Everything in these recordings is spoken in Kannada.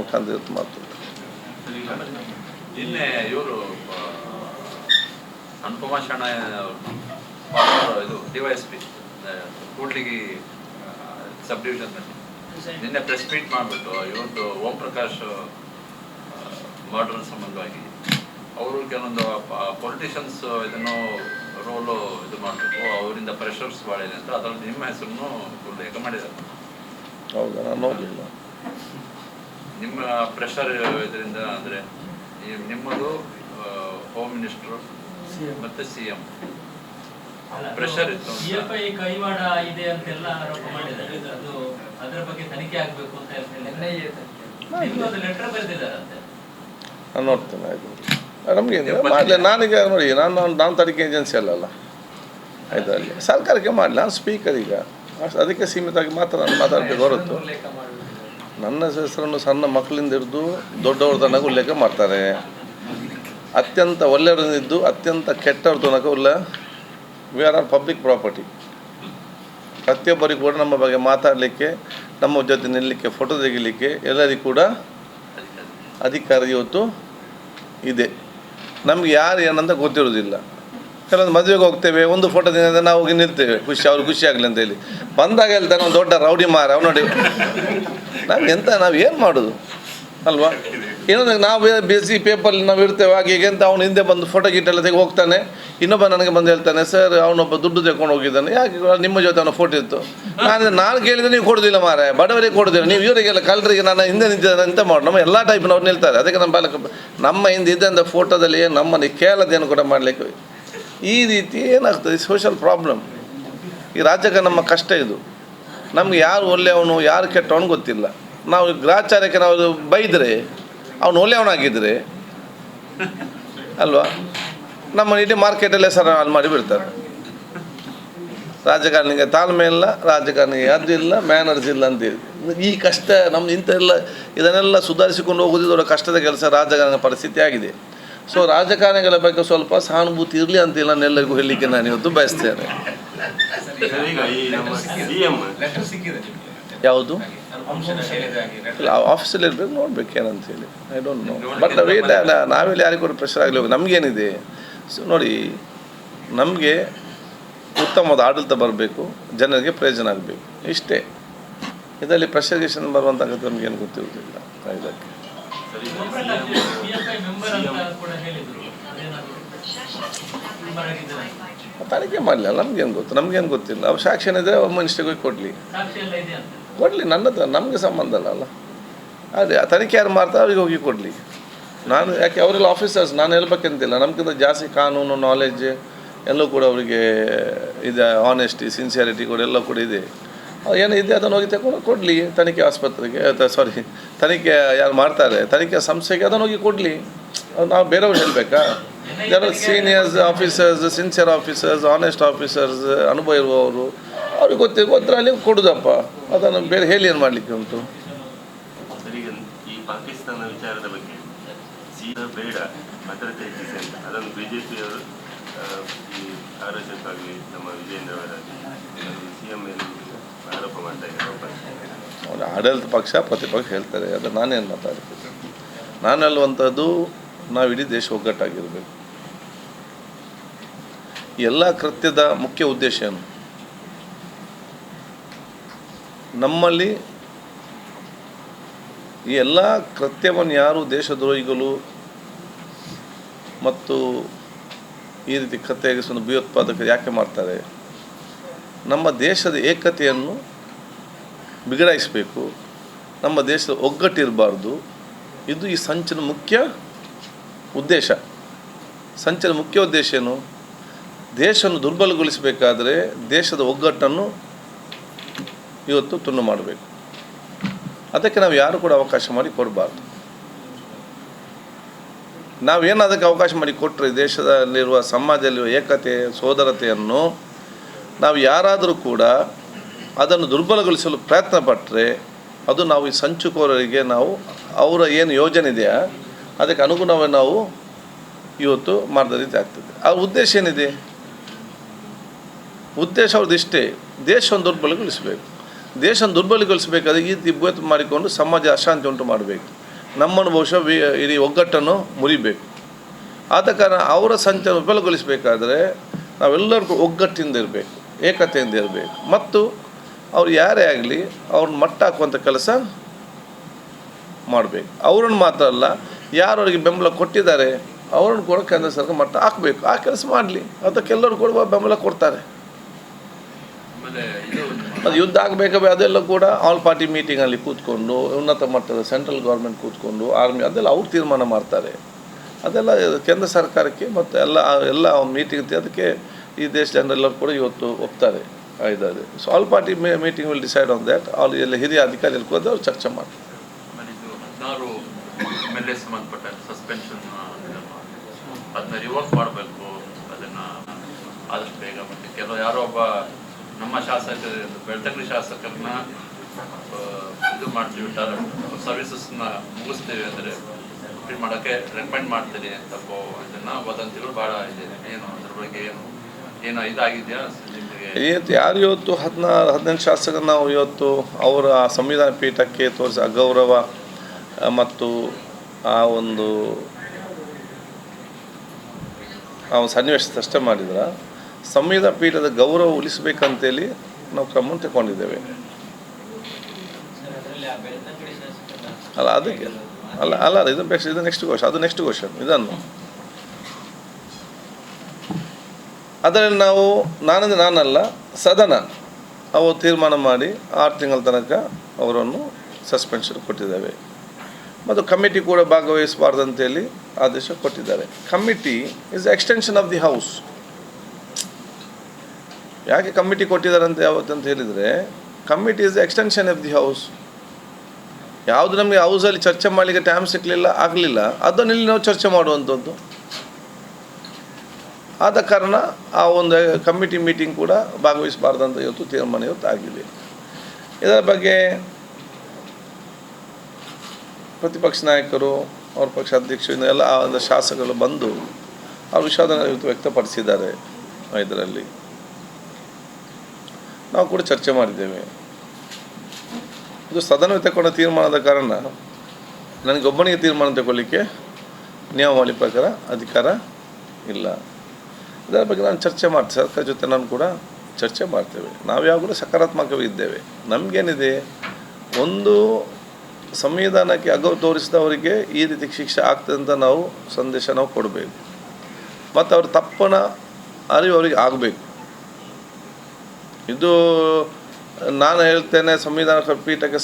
ಮುಖಾಂತರ ಮಾತು ನಿನ್ನೆ ಇವರು ಅನುಪಮಾ ಶರಣ ಇದು ಡಿವೈಎಸ್ಪಿ ಕೂಡ್ಲಿಗಿ ಸಬ್ ಡಿವಿಷನ್ ನಿನ್ನೆ ಪ್ರೆಸ್ ಮೀಟ್ ಮಾಡಿಬಿಟ್ಟು ಇವತ್ತು ಓಂ ಪ್ರಕಾಶ್ ಮರ್ಡರ್ ಸಂಬಂಧವಾಗಿ ಅವರು ಕೆಲವೊಂದು ಪೊಲಿಟಿಷಿಯನ್ಸ್ ಇದನ್ನು ರೋಲು ಇದು ಮಾಡಬೇಕು, ಅವರಿಂದ ಪ್ರೆಷರ್ಸ್ ಭಾಳ ಇದೆ ಅಂತ ಅದರಲ್ಲಿ ನಿಮ್ಮ ಹೆಸರನ್ನು ಉಲ್ಲೇಖ ಮಾಡಿದ್ದಾರೆ. ಹೌದಾ? ನಾನು ನೋಡಲಿಲ್ಲ. ನಿಮ್ಮ ಪ್ರೆಷರ್ ಇದರಿಂದ ಅಂದರೆ ನಿಮ್ಮದು ಹೋಮ್ ಮಿನಿಸ್ಟರ್ ಮತ್ತೆ ಸಿಎಂ ಪ್ರೆಷರ್ ಇತ್ತು. ಸಿಎಫ್ಐ ಕೈವಾಡ ಇದೆ ಅಂತೆಲ್ಲ ಆರೋಪ ಮಾಡಿದ್ದಾರೆ. ಅದು ಅದರ ಬಗ್ಗೆ ತನಿಖೆ ಆಗಬೇಕು ಅಂತ ನಿಮ್ಮದು ಲೆಟರ್ ಬರೆದಿದ್ದಾರಂತೆ. ನಾನು ನೋಡ್ತೇನೆ. ಆಯಿತು, ನಮಗೆ ಮಾಡಲಿ. ನಾನೀಗ ನೋಡಿ, ನಾನು ತನಿಖೆ ಏಜೆನ್ಸಿ ಅಲ್ಲಲ್ಲ, ಆಯಿತು. ಅಲ್ಲಿ ಸರ್ಕಾರಕ್ಕೆ ಮಾಡಲಿ. ನಾನು ಸ್ಪೀಕರ್, ಈಗ ಅದಕ್ಕೆ ಸೀಮಿತವಾಗಿ ಮಾತ್ರ ನಾನು ಮಾತಾಡಬೇಕು ಹೊರತು ನನ್ನ ಹೆಸರನ್ನು ಸಣ್ಣ ಮಕ್ಕಳಿಂದ ಹಿಡಿದು ದೊಡ್ಡವ್ರ ತನಕ ಉಲ್ಲೇಖ ಮಾಡ್ತಾರೆ. ಅತ್ಯಂತ ಒಳ್ಳೆಯವರನ್ನಿದ್ದು ಅತ್ಯಂತ ಕೆಟ್ಟವ್ರ ತನಕ we are are public property. ಪ್ರತಿಯೊಬ್ಬರಿಗೂ ಕೂಡ ನಮ್ಮ ಬಗ್ಗೆ ಮಾತಾಡಲಿಕ್ಕೆ, ನಮ್ಮ ಜೊತೆ ನಿಲ್ಲಲಿಕ್ಕೆ, ಫೋಟೋ ತೆಗಿಲಿಕ್ಕೆ ಎಲ್ಲರಿಗೂ ಕೂಡ ಅಧಿಕಾರ ಇವತ್ತು ಇದೆ. ನಮ್ಗೆ ಯಾರು ಏನಂತ ಗೊತ್ತಿರೋದಿಲ್ಲ. ಕೆಲವೊಂದು ಮದುವೆಗೆ ಹೋಗ್ತೇವೆ, ಒಂದು ಫೋಟೋ ತೆಗೆದ್ರೆ ನಾವು ಹೋಗಿ ನಿಲ್ತೇವೆ, ಅವ್ರು ಖುಷಿ ಆಗಲಿ ಅಂತೇಳಿ. ಬಂದಾಗ ಹೇಳ್ತಾನೆ ಒಂದು ದೊಡ್ಡ ರೌಡಿ ಮಾರ ಅವ್ನು ನೋಡಿ. ನಾವು ಏನು ಮಾಡೋದು ಅಲ್ವಾ? ಏನಂದ್ರೆ ನಾವು ಬೇಸಿ ಪೇಪರಲ್ಲಿ ನಾವು ಇರ್ತೇವೆ, ಹಾಗೆ ಹೀಗೆ ಅಂತ ಅವ್ನು ಹಿಂದೆ ಬಂದು ಫೋಟೋ ಗೀಟೆಲ್ಲ ತೆಗೆ ಹೋಗ್ತಾನೆ. ಇನ್ನೊಬ್ಬ ನನಗೆ ಬಂದು ಹೇಳ್ತಾನೆ, ಸರ್ ಅವನೊಬ್ಬ ದುಡ್ಡು ತೆಗೊಂಡು ಹೋಗಿದ್ದಾನೆ, ಯಾಕೆ ನಿಮ್ಮ ಜೊತೆ ಅವನ ಫೋಟೋ ಇತ್ತು. ನಾನು ಕೇಳಿದರೆ ನೀವು ಕೊಡೋದಿಲ್ಲ ಮಾರೆ, ಬಡವರಿಗೆ ಕೊಡೋದಿಲ್ಲ, ನೀವು ಇವರಿಗೆಲ್ಲ ಕಳ್ಳರಿಗೆ ನಾನು ಹಿಂದೆ ನಿಂತಿದ್ದಾನೆ ಅಂತ ಮಾಡಿ ನಮ್ಮ ಎಲ್ಲ ಟೈಪ್ನವ್ರು ನಿಲ್ತಾರೆ. ಅದಕ್ಕೆ ನಮ್ಮ ಹಿಂದೆ ಇದ್ದಂಥ ಫೋಟೋದಲ್ಲಿ ನಮ್ಮನ್ನು ಕೇಳೋದೇನು ಕೂಡ ಮಾಡಲಿಕ್ಕೆ ಈ ರೀತಿ ಏನಾಗ್ತದೆ, ಸೋಷಲ್ ಪ್ರಾಬ್ಲಮ್. ಈ ರಾಜ್ಯಕ್ಕೆ ನಮ್ಮ ಕಷ್ಟ ಇದು. ನಮ್ಗೆ ಯಾರು ಒಳ್ಳೆಯವನು ಯಾರು ಕೆಟ್ಟವನು ಗೊತ್ತಿಲ್ಲ. ನಾವು ಗ್ರಾಚಾರಕ್ಕೆ ನಾವು ಬೈದರೆ ಅವನು ಒಳ್ಳೆಯವನಾಗಿದ್ದರೆ ಅಲ್ವಾ, ನಮ್ಮ ಇಡೀ ಮಾರ್ಕೆಟಲ್ಲೇ ಸರ್ ಹಾಳು ಮಾಡಿ ಬಿಡ್ತಾರೆ. ರಾಜಕಾರಣಿಗೆ ತಾಳ್ಮೆ ಇಲ್ಲ, ರಾಜಕಾರಣಿಗೆ ಅದು ಇಲ್ಲ, ಮ್ಯಾನರ್ಸ್ ಇಲ್ಲ ಅಂತೇಳಿ ಈ ಕಷ್ಟ ನಮ್ದು ಇಂಥೆಲ್ಲ ಇದನ್ನೆಲ್ಲ ಸುಧಾರಿಸಿಕೊಂಡು ಹೋಗೋದು ದೊಡ್ಡ ಕಷ್ಟದ ಕೆಲಸ ರಾಜಕಾರಣ ಪರಿಸ್ಥಿತಿ ಆಗಿದೆ. ಸೊ ರಾಜಕಾರಣಿಗಳ ಬಗ್ಗೆ ಸ್ವಲ್ಪ ಸಹಾನುಭೂತಿ ಇರಲಿ ಅಂತೇಳಿ ನಾನು ಎಲ್ಲರಿಗೂ ಹೇಳಲಿಕ್ಕೆ ನಾನು ಇವತ್ತು ಬಯಸ್ತೇನೆ. ಯಾವುದು ಇಲ್ಲ, ಆಫೀಸಲ್ಲಿ ಇರಬೇಕು, ನೋಡ್ಬೇಕು ಏನಂತೇಳಿ. I don't know. ಬಟ್ ನಾವೆಲ್ಲಿ ಯಾರಿಗೂ ಕೂಡ ಪ್ರೆಷರ್ ಆಗಲಿ ಹೋಗಿ ನಮಗೇನಿದೆ. ಸೊ ನೋಡಿ, ನಮಗೆ ಉತ್ತಮವಾದ ಆಡಳಿತ ಬರಬೇಕು, ಜನರಿಗೆ ಪ್ರಯೋಜನ ಆಗಬೇಕು, ಇಷ್ಟೇ. ಇದರಲ್ಲಿ ಪ್ರೆಷರ್ ಗಿಷನ್ ಬರುವಂಥ ನಮಗೇನು ಗೊತ್ತಿರೋದಿಲ್ಲ. ಇದಕ್ಕೆ ತನಿಖೆ ಮಾಡಲಿಲ್ಲ, ನಮಗೇನು ಗೊತ್ತಿಲ್ಲ. ಅವ್ರು ಸಾಕ್ಷಿ ಇದ್ದರೆ ಹೋಮ್ ಮಿನಿಸ್ಟ್ರಿಗೆ ಹೋಗಿ ಕೊಡಲಿ, ನಮಗೆ ಸಂಬಂಧ ಅಲ್ಲ. ಅದೇ ತನಿಖೆ ಯಾರು ಮಾಡ್ತಾರೆ ಅವ್ರಿಗೆ ಹೋಗಿ ಕೊಡಲಿ. ನಾನು ಯಾಕೆ ಅವರೆಲ್ಲ ಆಫೀಸರ್ಸ್, ನಾನು ಹೇಳ್ಬೇಕಂತಿಲ್ಲ. ನಮ್ಗಿಂತ ಜಾಸ್ತಿ ಕಾನೂನು ನಾಲೆಡ್ಜ್ ಎಲ್ಲೂ ಕೂಡ ಅವರಿಗೆ ಇದೆ, ಆನೆಸ್ಟಿ ಸಿನ್ಸಿಯಾರಿಟಿ ಕೂಡ ಎಲ್ಲ ಕೂಡ ಇದೆ. ಏನಿದೆ ಅದನ್ನು ಹೋಗಿ ತಗೊಂಡು ಕೊಡಲಿ ತನಿಖೆ ಆಸ್ಪತ್ರೆಗೆ, ತನಿಖೆ ಯಾರು ಮಾಡ್ತಾರೆ ತನಿಖೆ ಸಂಸ್ಥೆಗೆ ಅದನ್ನು ಹೋಗಿ ಕೊಡಲಿ. ನಾವು ಬೇರೆಯವ್ರು ಹೇಳಬೇಕಾ? ಯಾರು seniors officers, sincere officers, honest officers, ಅನುಭವ ಇರುವವರು ಅವ್ರಿಗೆ ಗೊತ್ತರಲ್ಲಿ ಕೊಡೋದಪ್ಪ. ಅದನ್ನು ಬೇರೆ ಹೇಳಿ ಏನು ಮಾಡಲಿಕ್ಕೆ ಉಂಟು? ಈ ಪಾಕಿಸ್ತಾನ ವಿಚಾರದ ಬಗ್ಗೆ ಸೀದಾ ಬೇಡ ಭದ್ರತೆ ಹೆಚ್ಚಿಸಿ ಅಂತ ಅದನ್ನು ಬಿಜೆಪಿಯವರು ಈ ಆರೋಗ್ಯಕ್ಕಾಗಲಿ ನಮ್ಮ ವಿಜೇಂದ್ರ ಅವರ ಸಿಎಂ ಆರೋಪ ಮಾಡ್ತಾ ಇದ್ದಾರೆ. ಆಡಳಿತ ಪಕ್ಷ ಪ್ರತಿಪಕ್ಷ ಹೇಳ್ತಾರೆ, ಅದು ನಾನೇನು ಮಾತಾಡ್ತೀನಿ. ನಾನು ಹೇಳುವಂಥದ್ದು ನಾವು ಇಡೀ ದೇಶ ಒಗ್ಗಟ್ಟಾಗಿರಬೇಕು. ಎಲ್ಲ ಕೃತ್ಯದ ಮುಖ್ಯ ಉದ್ದೇಶ ಏನು? ನಮ್ಮಲ್ಲಿ ಈ ಎಲ್ಲ ಕೃತ್ಯವನ್ನು ಯಾರು ದೇಶದ್ರೋಹಿಗಳು ಮತ್ತು ಈ ರೀತಿ ಕೃತ್ಯವನ್ನು ಭಯೋತ್ಪಾದಕರು ಯಾಕೆ ಮಾಡ್ತಾರೆ? ನಮ್ಮ ದೇಶದ ಏಕತೆಯನ್ನು ಬಿಗಡಾಯಿಸಬೇಕು, ನಮ್ಮ ದೇಶದ ಒಗ್ಗಟ್ಟಿರಬಾರ್ದು. ಇದು ಈ ಸಂಚಿನ ಮುಖ್ಯ ಉದ್ದೇಶ. ಸಂಚಿನ ಮುಖ್ಯ ಉದ್ದೇಶ ಏನು? ದೇಶವನ್ನು ದುರ್ಬಲಗೊಳಿಸಬೇಕಾದರೆ ದೇಶದ ಒಗ್ಗಟ್ಟನ್ನು ಇವತ್ತು ತುಂಡು ಮಾಡಬೇಕು. ಅದಕ್ಕೆ ನಾವು ಯಾರು ಕೂಡ ಅವಕಾಶ ಮಾಡಿ ಕೊಡಬಾರ್ದು. ನಾವೇನು ಅದಕ್ಕೆ ಅವಕಾಶ ಮಾಡಿ ಕೊಟ್ಟರೆ ದೇಶದಲ್ಲಿರುವ ಸಮಾಜದಲ್ಲಿರುವ ಏಕತೆ ಸೋದರತೆಯನ್ನು ನಾವು ಯಾರಾದರೂ ಕೂಡ ಅದನ್ನು ದುರ್ಬಲಗೊಳಿಸಲು ಪ್ರಯತ್ನ ಪಟ್ಟರೆ ಅದು ನಾವು ಈ ಸಂಚುಕೋರರಿಗೆ ನಾವು ಅವರ ಏನು ಯೋಜನೆ ಇದೆಯಾ ಅದಕ್ಕೆ ಅನುಗುಣವಾಗಿ ನಾವು ಇವತ್ತು ಮಾಡಿದ ರೀತಿ ಆಗ್ತದೆ. ಅವ್ರ ಉದ್ದೇಶ ಏನಿದೆ? ಉದ್ದೇಶ ಅವ್ರದ್ದು ಇಷ್ಟೇ, ದೇಶವನ್ನು ದುರ್ಬಲಗೊಳಿಸಬೇಕು. ದೇಶವನ್ನು ದುರ್ಬಲಗೊಳಿಸಬೇಕಾದ್ರೆ ಈ ರೀತಿ ಮಾಡಿಕೊಂಡು ಸಮಾಜ ಅಶಾಂತಿ ಉಂಟು ಮಾಡಬೇಕು. ನಮ್ಮನ್ನು ಬಹುಶಃ ಇಡೀ ಒಗ್ಗಟ್ಟನ್ನು ಮುರಿಬೇಕು. ಆದ ಕಾರಣ ಅವರ ಸಂಚನ್ನು ವಿಫಲಗೊಳಿಸಬೇಕಾದ್ರೆ ನಾವೆಲ್ಲರಿಗೂ ಒಗ್ಗಟ್ಟಿಂದ ಇರಬೇಕು, ಏಕತೆಯಿಂದ ಇರಬೇಕು. ಮತ್ತು ಅವ್ರು ಯಾರೇ ಆಗಲಿ ಅವ್ರನ್ನ ಮಟ್ಟ ಹಾಕುವಂಥ ಕೆಲಸ ಮಾಡಬೇಕು. ಅವ್ರನ್ನ ಮಾತ್ರ ಅಲ್ಲ, ಯಾರು ಅವ್ರಿಗೆ ಬೆಂಬಲ ಕೊಟ್ಟಿದ್ದಾರೆ ಅವ್ರನ್ನ ಕೂಡ ಕೇಂದ್ರ ಸರ್ಕಾರ ಮಟ್ಟ ಹಾಕಬೇಕು. ಆ ಕೆಲಸ ಮಾಡಲಿ, ಅದಕ್ಕೆಲ್ಲರೂ ಕೂಡ ಬೆಂಬಲ ಕೊಡ್ತಾರೆ. ಅದು ಯುದ್ಧ ಆಗಬೇಕಾದ್ರೆ ಅದೆಲ್ಲ ಕೂಡ ಆಲ್ ಪಾರ್ಟಿ ಮೀಟಿಂಗಲ್ಲಿ ಕೂತ್ಕೊಂಡು, ಉನ್ನತ ಮಟ್ಟದ ಸೆಂಟ್ರಲ್ ಗೌರ್ಮೆಂಟ್ ಕೂತ್ಕೊಂಡು, ಆರ್ಮಿ ಅದೆಲ್ಲ ಅವ್ರು ತೀರ್ಮಾನ ಮಾಡ್ತಾರೆ. ಅದೆಲ್ಲ ಕೇಂದ್ರ ಸರ್ಕಾರಕ್ಕೆ ಮತ್ತು ಎಲ್ಲ ಮೀಟಿಂಗ್ ಅದಕ್ಕೆ ಈ ದೇಶ ಜನರೆಲ್ಲರೂ ಕೂಡ ಇವತ್ತು ಒಪ್ತಾರೆ. ಇದ್ದಾರೆ. So all party meeting will decide on that. ಎಲ್ಲ ಹಿರಿಯ ಅಧಿಕಾರಿಗಳು ಕೂಡ ಅವ್ರು ಚರ್ಚೆ ಮಾಡ್ತಾರೆ. ಸಂಬಂಧಪಟ್ಟ ಸಸ್ಪೆನ್ಷನ್ ಅದನ್ನ ರಿವೋಕ್ ಮಾಡಬೇಕು, ಅದನ್ನು ಆದಷ್ಟು ಬೇಗ. ಮತ್ತು ಕೆಲವು ಯಾರೋ ಒಬ್ಬ ನಮ್ಮ ಬೆಳ್ತಂಗಡಿ ಶಾಸಕರನ್ನ ಇದು ಮಾಡ್ತೀವಿ, ಸರ್ವಿಸಸ್ನ ಮುಗಿಸ್ತೀವಿ ಅಂದರೆ ಕಂಪ್ಲೀಟ್ ಮಾಡೋಕ್ಕೆ ರೆಕಮೆಂಡ್ ಮಾಡ್ತೀರಿ ಅಂತ ಇದನ್ನು ವದಂತಿಗಳು ಭಾಳ ಇದೆ. ಏನು ಅದ್ರ ಬಗ್ಗೆ ಏನು ಇದಾಗಿದೆಯಾ ನಿಮಗೆ? ಯಾರು ಇವತ್ತು 18 ಶಾಸಕರು ನಾವು ಇವತ್ತು ಅವರ ಸಂವಿಧಾನ ಪೀಠಕ್ಕೆ ತೋರಿಸಿ ಅಗೌರವ ಮತ್ತು ಆ ಒಂದು ಸನ್ನಿವೇಶ ಅಷ್ಟೇ ಮಾಡಿದ್ರೆ ಸಂವಿಧಾನ ಪೀಠದ ಗೌರವ ಉಳಿಸಬೇಕಂತೇಳಿ ನಾವು ಕ್ರಮ ತಗೊಂಡಿದ್ದೇವೆ. ಅಲ್ಲ ಅದಕ್ಕೆ ಅಲ್ಲ ಇದು ನೆಕ್ಸ್ಟ್ ಕ್ವಶನ್, ಅದು ನೆಕ್ಸ್ಟ್ ಕ್ವಶನ್. ಇದನ್ನು ಅದರಲ್ಲಿ ನಾವು ನಾನಲ್ಲ ಸದನ ಅವು ತೀರ್ಮಾನ ಮಾಡಿ 6 ತಿಂಗಳ ತನಕ ಅವರನ್ನು ಸಸ್ಪೆನ್ಷನ್ ಕೊಟ್ಟಿದ್ದೇವೆ. ಮತ್ತು ಕಮಿಟಿ ಕೂಡ ಭಾಗವಹಿಸಬಾರ್ದಂತೇಳಿ ಆದೇಶ ಕೊಟ್ಟಿದ್ದಾರೆ. Committee is extension of the house. ಯಾಕೆ ಕಮಿಟಿ ಕೊಟ್ಟಿದ್ದಾರೆ ಅಂತ ಯಾವತ್ತಂತ ಹೇಳಿದರೆ, committee is extension of the house. ಯಾವುದು ನಮಗೆ ಹೌಸಲ್ಲಿ ಚರ್ಚೆ ಮಾಡಲಿಕ್ಕೆ ಟೈಮ್ ಆಗಲಿಲ್ಲ ಅದನ್ನು ಇಲ್ಲಿ ನಾವು ಚರ್ಚೆ ಮಾಡುವಂಥದ್ದು. ಆದ ಕಾರಣ ಆ ಒಂದು ಕಮಿಟಿ ಮೀಟಿಂಗ್ ಕೂಡ ಭಾಗವಹಿಸಬಾರ್ದಂತ ಇವತ್ತು ತೀರ್ಮಾನ ಆಗಿದೆ. ಇದರ ಬಗ್ಗೆ ಪ್ರತಿಪಕ್ಷ ನಾಯಕರು, ಅವ್ರ ಪಕ್ಷ ಅಧ್ಯಕ್ಷರು ಎಲ್ಲ ಒಂದು ಶಾಸಕರು ಬಂದು ಅವ್ರ ವಿಷಾದ ವ್ಯಕ್ತಪಡಿಸಿದ್ದಾರೆ. ಇದರಲ್ಲಿ ನಾವು ಕೂಡ ಚರ್ಚೆ ಮಾಡಿದ್ದೇವೆ. ಇದು ಸದನ ತಗೊಂಡ ತೀರ್ಮಾನದ ಕಾರಣ ನನಗೊಬ್ಬನಿಗೆ ತೀರ್ಮಾನ ತಗೊಳ್ಳಿಕ್ಕೆ ನಿಯಮಾವಳಿ ಪ್ರಕಾರ ಅಧಿಕಾರ ಇಲ್ಲ. ಇದರ ಬಗ್ಗೆ ನಾನು ಚರ್ಚೆ ಮಾಡ್ತೇವೆ, ಸರ್ಕಾರ ಜೊತೆ ನಾನು ಕೂಡ ಚರ್ಚೆ ಮಾಡ್ತೇವೆ. ನಾವು ಯಾವಾಗಲೂ ಸಕಾರಾತ್ಮಕವಿದ್ದೇವೆ. ನಮಗೇನಿದೆ, ಒಂದು ಸಂವಿಧಾನಕ್ಕೆ ಅಗೌರವ ತೋರಿಸಿದವರಿಗೆ ಈ ರೀತಿ ಶಿಕ್ಷೆ ಆಗ್ತದೆ ಅಂತ ನಾವು ಸಂದೇಶ ನಾವು ಕೊಡಬೇಕು. ಮತ್ತು ಅವ್ರ ತಪ್ಪನ ಅರಿವು ಅವರಿಗೆ ಆಗಬೇಕು. ಇದು ನಾನು ಹೇಳ್ತೇನೆ, ಸಂವಿಧಾನ ಪೀಠಕ್ಕೆ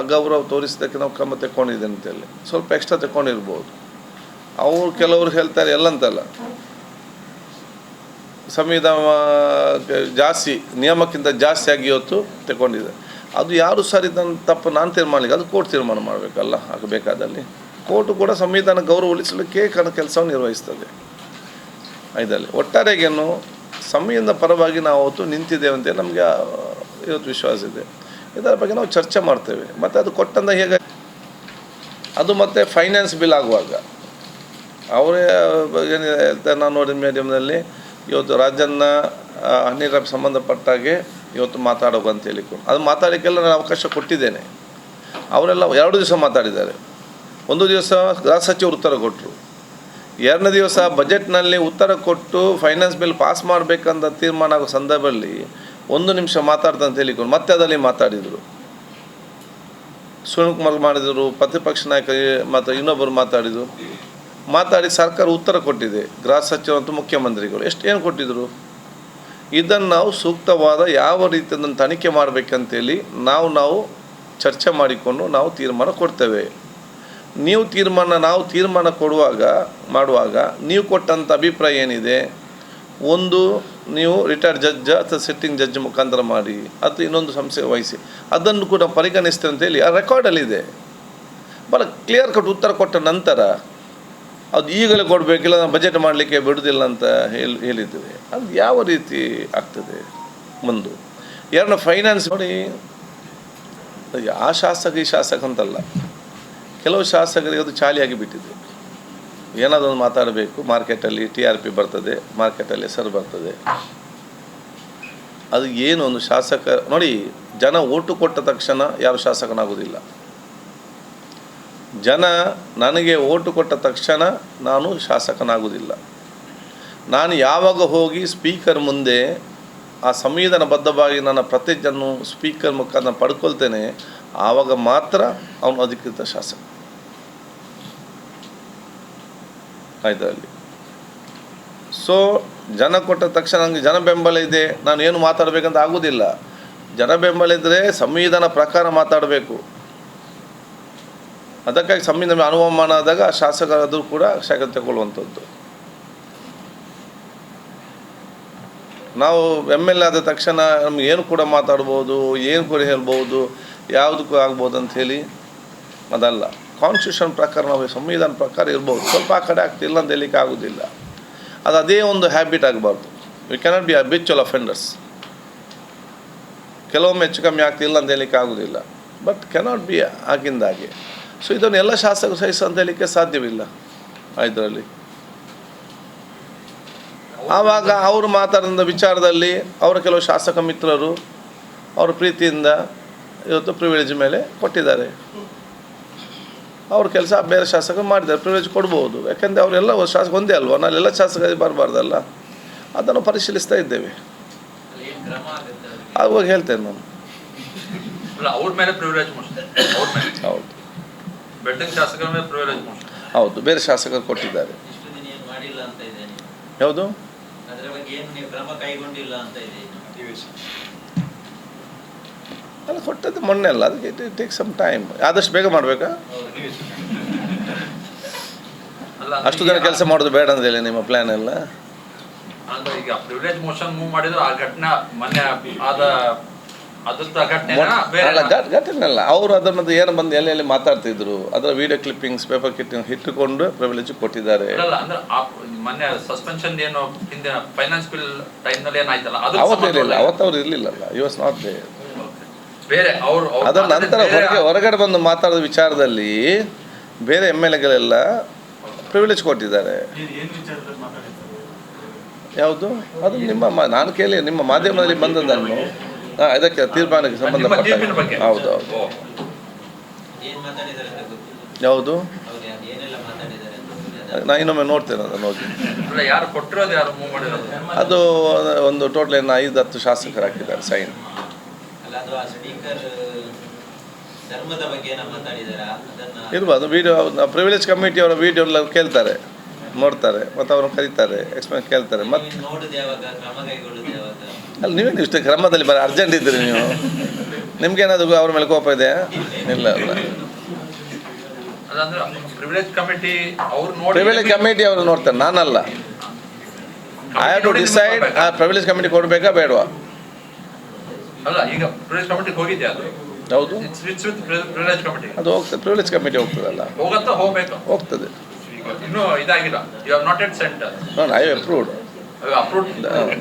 ಅಗೌರವ ತೋರಿಸಿದ್ದಕ್ಕೆ ನಾವು ಕ್ರಮ ತಗೊಂಡಿದ್ದೇನೆ ಅಂತೇಳಿ ಸ್ವಲ್ಪ ಎಕ್ಸ್ಟ್ರಾ ತಗೊಂಡಿರ್ಬೋದು. ಅವರು ಕೆಲವರು ಹೇಳ್ತಾರೆ ಎಲ್ಲಂತಲ್ಲ, ಸಂವಿಧಾನ ಜಾಸ್ತಿ ನಿಯಮಕ್ಕಿಂತ ಜಾಸ್ತಿಯಾಗಿ ಇವತ್ತು ತಗೊಂಡಿದೆ. ಅದು ಯಾರು ಸರಿ ತಪ್ಪು ನಾನು ತೀರ್ಮಾನ, ಅದು ಕೋರ್ಟ್ ತೀರ್ಮಾನ ಮಾಡಬೇಕಲ್ಲ. ಆಗಬೇಕಾದಲ್ಲಿ ಕೋರ್ಟು ಕೂಡ ಸಂವಿಧಾನ ಗೌರವ ಉಳಿಸಲಿಕ್ಕೆ ಕೆಲಸವನ್ನು ನಿರ್ವಹಿಸ್ತದೆ. ಇದರಲ್ಲಿ ಒಟ್ಟಾರೆಗೇನು ಸಂವಿಧಾನದ ಪರವಾಗಿ ನಾವು ಅವತ್ತು ನಿಂತಿದ್ದೇವೆ ಅಂತೇಳಿ ನಮಗೆ ಇವತ್ತು ವಿಶ್ವಾಸ ಇದೆ. ಇದರ ಬಗ್ಗೆ ನಾವು ಚರ್ಚೆ ಮಾಡ್ತೇವೆ. ಮತ್ತು ಅದು ಕೊಟ್ಟಂತ ಹೇಗೆ ಅದು ಮತ್ತು ಫೈನಾನ್ಸ್ ಬಿಲ್ ಆಗುವಾಗ ಅವರೇ ಏನಿದೆ ನಾನು ನೋಡಿದ ಮೀಡಿಯಮ್ನಲ್ಲಿ ಇವತ್ತು ರಾಜನ್ನ ನೀರ ಸಂಬಂಧಪಟ್ಟಾಗೆ ಇವತ್ತು ಮಾತಾಡೋದು ಅಂತ ಹೇಳಿಕೊಂಡು ಅದು ಮಾತಾಡೋಕ್ಕೆಲ್ಲ ನಾನು ಅವಕಾಶ ಕೊಟ್ಟಿದ್ದೇನೆ. ಅವರೆಲ್ಲ 2 ದಿವಸ ಮಾತಾಡಿದ್ದಾರೆ. ಒಂದು ದಿವಸ ಗೃಹ ಸಚಿವರು ಉತ್ತರ ಕೊಟ್ಟರು, 2ನೇ ದಿವಸ ಬಜೆಟ್ನಲ್ಲಿ ಉತ್ತರ ಕೊಟ್ಟು ಫೈನಾನ್ಸ್ ಬಿಲ್ ಪಾಸ್ ಮಾಡಬೇಕಂತ ತೀರ್ಮಾನ ಆಗೋ ಸಂದರ್ಭದಲ್ಲಿ 1 ನಿಮಿಷ ಮಾತಾಡ್ತಂತ ಹೇಳಿಕೊಂಡು ಮತ್ತೆ ಅದರಲ್ಲಿ ಮಾತಾಡಿದರು. ಸುನಿಲ್ ಕುಮಾರ್ ಮಾಡಿದರು, ಪ್ರತಿಪಕ್ಷ ನಾಯಕ ಮತ್ತು ಇನ್ನೊಬ್ಬರು ಮಾತಾಡಿ ಸರ್ಕಾರ ಉತ್ತರ ಕೊಟ್ಟಿದೆ. ಗೃಹ ಸಚಿವರು ಮತ್ತು ಮುಖ್ಯಮಂತ್ರಿಗಳು ಏನು ಕೊಟ್ಟಿದ್ದರು, ಇದನ್ನು ನಾವು ಸೂಕ್ತವಾದ ಯಾವ ರೀತಿಯಿಂದ ತನಿಖೆ ಮಾಡಬೇಕಂತೇಳಿ ನಾವು ಚರ್ಚೆ ಮಾಡಿಕೊಂಡು ನಾವು ತೀರ್ಮಾನ ಕೊಡ್ತೇವೆ. ನಾವು ತೀರ್ಮಾನ ಮಾಡುವಾಗ ನೀವು ಕೊಟ್ಟಂಥ ಅಭಿಪ್ರಾಯ ಏನಿದೆ, ಒಂದು ನೀವು ರಿಟೈರ್ಡ್ ಜಡ್ಜ್ ಅಥವಾ ಸಿಟ್ಟಿಂಗ್ ಜಡ್ಜ್ ಮುಖಾಂತರ ಮಾಡಿ ಅಥವಾ ಇನ್ನೊಂದು ಸಂಸ್ಥೆ ವಹಿಸಿ ಅದನ್ನು ಕೂಡ ಪರಿಗಣಿಸ್ತೇವೆ ಅಂತೇಳಿ ಆ ರೆಕಾರ್ಡಲ್ಲಿದೆ. ಭಾಳ ಕ್ಲಿಯರ್ ಕಟ್ ಉತ್ತರ ಕೊಟ್ಟ ನಂತರ ಅದು ಈಗಲೇ ಕೊಡಬೇಕಿಲ್ಲ, ಬಜೆಟ್ ಮಾಡಲಿಕ್ಕೆ ಬಿಡೋದಿಲ್ಲ ಅಂತ ಹೇಳಿದ್ದೇವೆ. ಅದು ಯಾವ ರೀತಿ ಆಗ್ತದೆ ಮುಂದೆ? 2 ಫೈನಾನ್ಸ್ ನೋಡಿ, ಆ ಶಾಸಕ ಈ ಶಾಸಕ ಅಂತಲ್ಲ, ಕೆಲವು ಶಾಸಕರಿಗೆ ಅದು ಚಾಲಿಯಾಗಿ ಬಿಟ್ಟಿದೆ. ಏನಾದರೂ ಒಂದು ಮಾತಾಡಬೇಕು, ಮಾರ್ಕೆಟಲ್ಲಿ TRP ಬರ್ತದೆ, ಮಾರ್ಕೆಟಲ್ಲಿ ಹೆಸರು ಬರ್ತದೆ. ಅದು ಏನು ಒಂದು ಶಾಸಕ ನೋಡಿ, ಜನ ಓಟು ಕೊಟ್ಟ ತಕ್ಷಣ ಯಾರು ಶಾಸಕನಾಗೋದಿಲ್ಲ. ಜನ ನನಗೆ ಓಟು ಕೊಟ್ಟ ತಕ್ಷಣ ನಾನು ಶಾಸಕನಾಗುವುದಿಲ್ಲ. ನಾನು ಯಾವಾಗ ಹೋಗಿ ಸ್ಪೀಕರ್ ಮುಂದೆ ಆ ಸಂವಿಧಾನಬದ್ಧವಾಗಿ ನನ್ನ ಪ್ರತಿಜ್ಞೆಯನ್ನು ಸ್ಪೀಕರ್ ಮುಖಾಂತರ ಪಡ್ಕೊಳ್ತೇನೆ, ಆವಾಗ ಮಾತ್ರ ಅವನು ಅಧಿಕೃತ ಶಾಸಕ. ಆಯ್ತು ಅಲ್ಲಿ. ಸೊ ಜನ ಕೊಟ್ಟ ತಕ್ಷಣ ನನಗೆ ಜನ ಬೆಂಬಲ ಇದೆ, ನಾನು ಏನು ಮಾತಾಡಬೇಕಂತ ಆಗೋದಿಲ್ಲ. ಜನ ಬೆಂಬಲ ಇದ್ದರೆ ಸಂವಿಧಾನ ಪ್ರಕಾರ ಮಾತಾಡಬೇಕು. ಅದಕ್ಕಾಗಿ ಸಂವಿಧಾನ ಅನುಮಾನ ಆದಾಗ ಶಾಸಕರಾದರೂ ಕೂಡ ಶಾಸಕ ತಗೊಳ್ಳುವಂಥದ್ದು. ನಾವು MLA ಆದ ತಕ್ಷಣ ನಮ್ಗೆ ಏನು ಕೂಡ ಮಾತಾಡ್ಬೋದು, ಏನು ಕೂಡ ಹೇಳ್ಬೋದು, ಯಾವುದಕ್ಕೂ ಆಗ್ಬೋದು ಅಂಥೇಳಿ ಅದಲ್ಲ. ಕಾನ್ಸ್ಟಿಟ್ಯೂಷನ್ ಪ್ರಕಾರ ನಾವು ಸಂವಿಧಾನ ಪ್ರಕಾರ ಇರ್ಬೋದು, ಸ್ವಲ್ಪ ಆ ಕಡೆ ಆಗ್ತಿಲ್ಲ ಅಂತ ಹೇಳಲಿಕ್ಕೆ ಆಗೋದಿಲ್ಲ. ಅದು ಅದೇ ಒಂದು ಹ್ಯಾಬಿಟ್ ಆಗಬಾರ್ದು. V cannot be habitual offenders. ಕೆಲವೊಮ್ಮೆ ಹೆಚ್ಚು ಕಮ್ಮಿ ಆಗ್ತಿಲ್ಲ ಅಂತ ಹೇಳಲಿಕ್ಕೆ ಆಗೋದಿಲ್ಲ, ಬಟ್ ಕೆನಾಟ್ ಬಿ ಆಗಿಂದಾಗೆ. ಸೊ ಇದನ್ನು ಎಲ್ಲ ಶಾಸಕರು ಸಹಿಸ ಅಂತ ಹೇಳಲಿಕ್ಕೆ ಸಾಧ್ಯವಿಲ್ಲ ಇದರಲ್ಲಿ. ಆವಾಗ ಅವರು ಮಾತಾಡಿದ ವಿಚಾರದಲ್ಲಿ ಅವರ ಕೆಲವು ಶಾಸಕ ಮಿತ್ರರು ಅವರ ಪ್ರೀತಿಯಿಂದ ಇವತ್ತು ಪ್ರಿವಿಲೇಜ್ ಮೇಲೆ ಕೊಟ್ಟಿದ್ದಾರೆ. ಅವ್ರ ಕೆಲಸ ಬೇರೆ ಶಾಸಕರು ಮಾಡಿದ್ದಾರೆ, ಪ್ರಿವಿಲೇಜ್ ಕೊಡ್ಬೋದು. ಯಾಕೆಂದರೆ ಅವರೆಲ್ಲ ಶಾಸಕ ಒಂದೇ ಅಲ್ವಾ, ನಾವೆಲ್ಲ ಶಾಸಕರಿಗೆ ಬರಬಾರ್ದಲ್ಲ. ಅದನ್ನು ಪರಿಶೀಲಿಸ್ತಾ ಇದ್ದೇವೆ. ಆವಾಗ ಹೇಳ್ತೇನೆ ನಾನು. ಅವ್ರ ಮೇಲೆ ಪ್ರಿವಿಲೇಜ್ ಹೌದು ಹೌದು ಹೌದು, ಬೇರೆ ಶಾಸಕರು ಕೊಟ್ಟಿದ್ದಾರೆ. ಯಾವುದು ಅಲ್ಲ ಕೊಟ್ಟದ್ದು ಮೊನ್ನೆ ಅಲ್ಲ, ಅದಕ್ಕೆ ಇಟ್ ಟೇಕ್ ಸಮ್ ಟೈಮ್. ಆದಷ್ಟು ಬೇಗ ಮಾಡಬೇಕಾ? ಅಷ್ಟು ದಿನ ಕೆಲಸ ಮಾಡೋದು ಬೇಡ ಅಂದೇಳಿ ನಿಮ್ಮ ಪ್ಲ್ಯಾನ್ ಎಲ್ಲ? ಈಗ ಪ್ರಿವಿಲೇಜ್ ಮೋಷನ್ ಮೂವ್ ಮಾಡಿದ್ರು ಆ ಘಟನೆ ಮೊನ್ನೆ ಆದ ಘಟನೆ ಅಲ್ಲ. ಅವರು ಅದರ ಮಧ್ಯೆ ಏನು ಬಂದು ಎಲ್ಲೆಲ್ಲಿ ಮಾತಾಡ್ತಿದ್ರು, ಅದರ ವಿಡಿಯೋ ಕ್ಲಿಪ್ಪಿಂಗ್ಸ್ ಪೇಪರ್ ಕಿಟ್ಟಿಂಗ್ ಇಟ್ಟುಕೊಂಡು ಪ್ರಿವಿಲೇಜ್ ಕೊಟ್ಟಿದ್ದಾರೆ. ಮೊನ್ನೆ ಸಸ್ಪೆನ್ಷನ್ ಏನು ಹಿಂದೆ ಫೈನಾನ್ಸ್ ಬಿಲ್ ಟೈಮ್ನಲ್ಲಿ ಏನಾಯ್ತಲ್ಲ ಅವತ್ತು ಇರಲಿಲ್ಲ, ಅವತ್ತು ಅವ್ರು ಇರಲಿಲ್ಲಲ್ಲ, ಯು ವಾಸ್ ನಾಟ್ ದೇರ್. ಬೇರೆ ಅವರು ಅದರ ನಂತರ ಹೊರಗಡೆ ಬಂದು ಮಾತಾಡೋ ವಿಚಾರದಲ್ಲಿ ಬೇರೆ MLAಗಳೆಲ್ಲ ಪ್ರಿವಿಲೇಜ್ ಕೊಟ್ಟಿದ್ದಾರೆ. ಯಾವುದು ಅದು ನಾನು ಕೇಳಿ ನಿಮ್ಮ ಮಾಧ್ಯಮದಲ್ಲಿ ಬಂದದ್ದನ್ನು ಇದಕ್ಕೆ ತೀರ್ಮಾನಕ್ಕೆ ಸಂಬಂಧಪಟ್ಟ. ಹೌದು ಹೌದು. ಯಾವುದು ನಾನು ಇನ್ನೊಮ್ಮೆ ನೋಡ್ತೇನೆ ಅದನ್ನು ಹೋಗಿ. ಅದು ಒಂದು ಟೋಟಲ್ 5-10 ಶಾಸಕರು ಹಾಕಿದ್ದಾರೆ ಸೈನ್. ಇರ್ಬೋದು. ವಿಡಿಯೋ ಪ್ರಿವಿಲೇಜ್ ಕಮಿಟಿ ಅವರ ವಿಡಿಯೋ ಎಲ್ಲ ಕೇಳ್ತಾರೆ, ನೋಡ್ತಾರೆ, ಮತ್ತು ಅವ್ರನ್ನ ಕರೀತಾರೆ, ಎಕ್ಸ್ಪ್ಲೇನ್ ಕೇಳ್ತಾರೆ. ಮತ್ತು ಅಲ್ಲ, ನೀವೇನು ಇಷ್ಟು ಕ್ರಮದಲ್ಲಿ ಅರ್ಜೆಂಟ್ ಇದ್ದೀರಿ ನೀವು? ನಿಮ್ಗೇನಾದ್ರು ಅವ್ರ ಮೇಲೆ ಕೋಪ ಇದೆಯಾ? ಇಲ್ಲ ಅಲ್ಲ. ಪ್ರಿವಿಲೇಜ್ ಕಮಿಟಿ ಅವರು ನೋಡ್ತಾರೆ, ನಾನಲ್ಲ. ಐ ಹ್ಯಾವ್ ಟು ಡಿಸೈಡ್ ಆ ಪ್ರಿವಿಲೇಜ್ ಕಮಿಟಿ ಕೊಡಬೇಕಾ ಬೇಡವಾ? ಅಲ್ಲ, ಈಗ ಪ್ರಿವಿಲೇಜ್ ಕಮಿಟಿಗೆ ಹೋಗಿದ್ಯಾ? ಅದು ಹೌದು, ಅದು ಹೋಗ್ತದೆ. ಪ್ರಿವಿಲೇಜ್ ಕಮಿಟಿ ಹೋಗ್ತದಲ್ಲ, ಹೋಗ್ತದೆ. ಇನ್ನೂ ಇದಾಗಿಲ್ಲ. You have not yet sent. No, I have approved.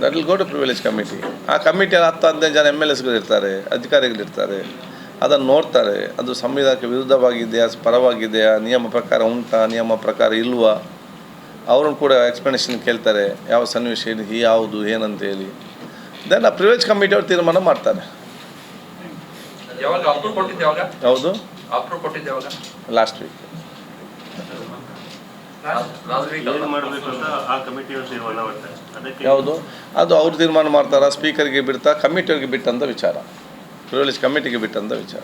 That will go to privilege committee. ಆ ಕಮಿಟಿಯಲ್ಲಿ 10-15 ಜನ MLAಸ್ಗಳು ಇರ್ತಾರೆ, ಅಧಿಕಾರಿಗಳಿರ್ತಾರೆ. ಅದನ್ನು ನೋಡ್ತಾರೆ, ಅದು ಸಂವಿಧಾನಕ್ಕೆ ವಿರುದ್ಧವಾಗಿದೆಯಾ, ಪರವಾಗಿದೆಯಾ, ನಿಯಮ ಪ್ರಕಾರ ಉಂಟಾ, ನಿಯಮ ಪ್ರಕಾರ ಇಲ್ವಾ, ಅವ್ರನ್ನ ಕೂಡ ಎಕ್ಸ್ಪ್ಲನೇಷನ್ ಕೇಳ್ತಾರೆ, ಯಾವ ಸನ್ನಿವೇಶ ಯಾವುದು ಏನಂತೇಳಿ. ದೆನ್ ಆ ಪ್ರಿವಿಲೇಜ್ ಕಮಿಟಿ ಅವ್ರು ತೀರ್ಮಾನ ಮಾಡ್ತಾರೆ. ಹೌದು, ಲಾಸ್ಟ್ ವೀಕ್. ಯಾವುದು ಅದು ಅವ್ರು ತೀರ್ಮಾನ ಮಾಡ್ತಾರಾ, ಸ್ಪೀಕರ್ಗೆ ಬಿಡ್ತಾ, ಕಮಿಟಿಯವ್ರಿಗೆ ಬಿಟ್ಟಂಥ ವಿಚಾರ, ಪ್ರಿವಿಲೇಜ್ ಕಮಿಟಿಗೆ ಬಿಟ್ಟಂಥ ವಿಚಾರ.